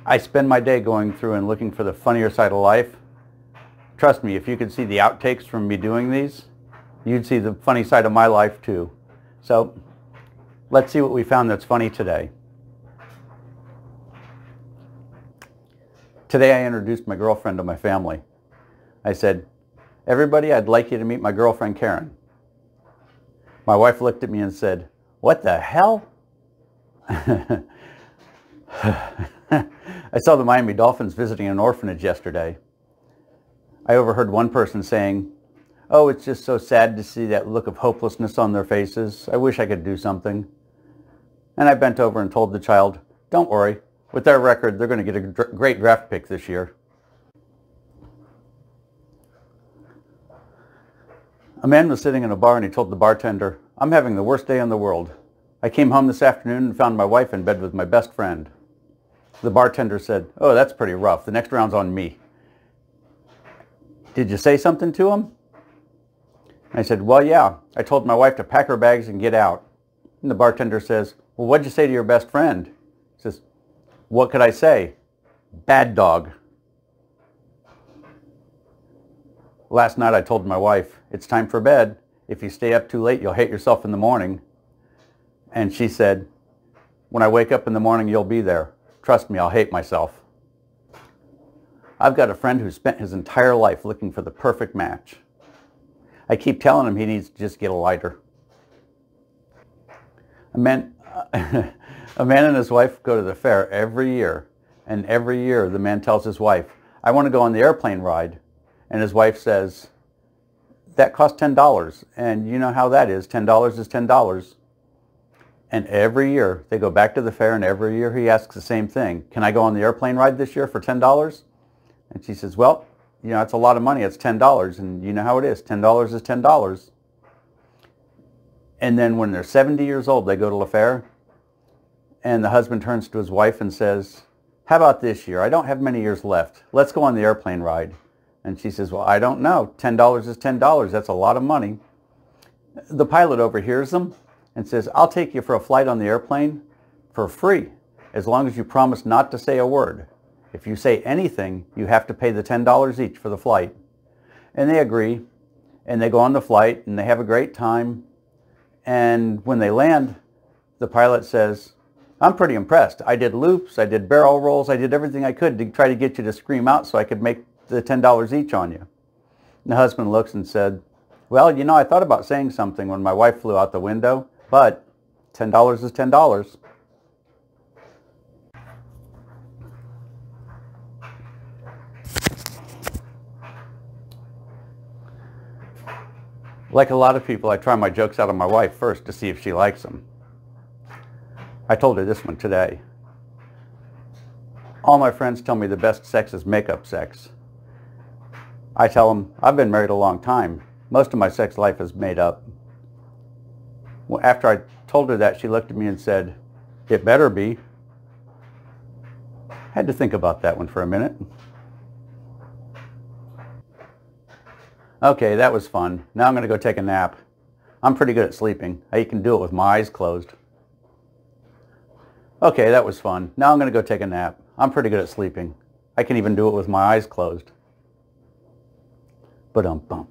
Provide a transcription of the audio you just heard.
I spend my day going through and looking for the funnier side of life. Trust me, if you could see the outtakes from me doing these, you'd see the funny side of my life too. So let's see what we found that's funny today. Today I introduced my girlfriend to my family. I said, "Everybody, I'd like you to meet my girlfriend Karen." My wife looked at me and said, "What the hell?" I saw the Miami Dolphins visiting an orphanage yesterday. I overheard one person saying, "Oh, it's just so sad to see that look of hopelessness on their faces. I wish I could do something." And I bent over and told the child, "Don't worry. With their record, they're going to get a great draft pick this year." A man was sitting in a bar and he told the bartender, "I'm having the worst day in the world. I came home this afternoon and found my wife in bed with my best friend." The bartender said, "Oh, that's pretty rough. The next round's on me." "Did you say something to him?" I said, "Well, yeah. I told my wife to pack her bags and get out." And the bartender says, "Well, what'd you say to your best friend?" He says, "What could I say? Bad dog." Last night I told my wife, "It's time for bed. If you stay up too late, you'll hate yourself in the morning." And she said, "When I wake up in the morning, you'll be there. Trust me, I'll hate myself." I've got a friend who spent his entire life looking for the perfect match. I keep telling him he needs to just get a lighter. A man and his wife go to the fair every year, and every year the man tells his wife, "I want to go on the airplane ride." And his wife says, "That costs $10, and you know how that is. $10 is $10. And every year they go back to the fair, and every year he asks the same thing. "Can I go on the airplane ride this year for $10? And she says, "Well, you know, it's a lot of money. It's $10, and you know how it is. $10 is $10. And then when they're 70 years old, they go to the fair, and the husband turns to his wife and says, "How about this year? I don't have many years left. Let's go on the airplane ride." And she says, "Well, I don't know. $10 is $10. That's a lot of money." The pilot overhears them and says, "I'll take you for a flight on the airplane for free, as long as you promise not to say a word. If you say anything, you have to pay the $10 each for the flight." And they agree, and they go on the flight, and they have a great time. And when they land, the pilot says, "I'm pretty impressed. I did loops, I did barrel rolls, I did everything I could to try to get you to scream out so I could make the $10 each on you." And the husband looks and said, "Well, you know, I thought about saying something when my wife flew out the window, but $10 is $10. Like a lot of people, I try my jokes out on my wife first to see if she likes them. I told her this one today. All my friends tell me the best sex is makeup sex. I tell them, I've been married a long time. Most of my sex life is made up. Well, after I told her that, she looked at me and said, "It better be." Had to think about that one for a minute. Okay, that was fun. Now I'm going to go take a nap. I'm pretty good at sleeping. I can do it with my eyes closed. Okay, that was fun. Now I'm going to go take a nap. I'm pretty good at sleeping. I can even do it with my eyes closed. Ba-dum-bum.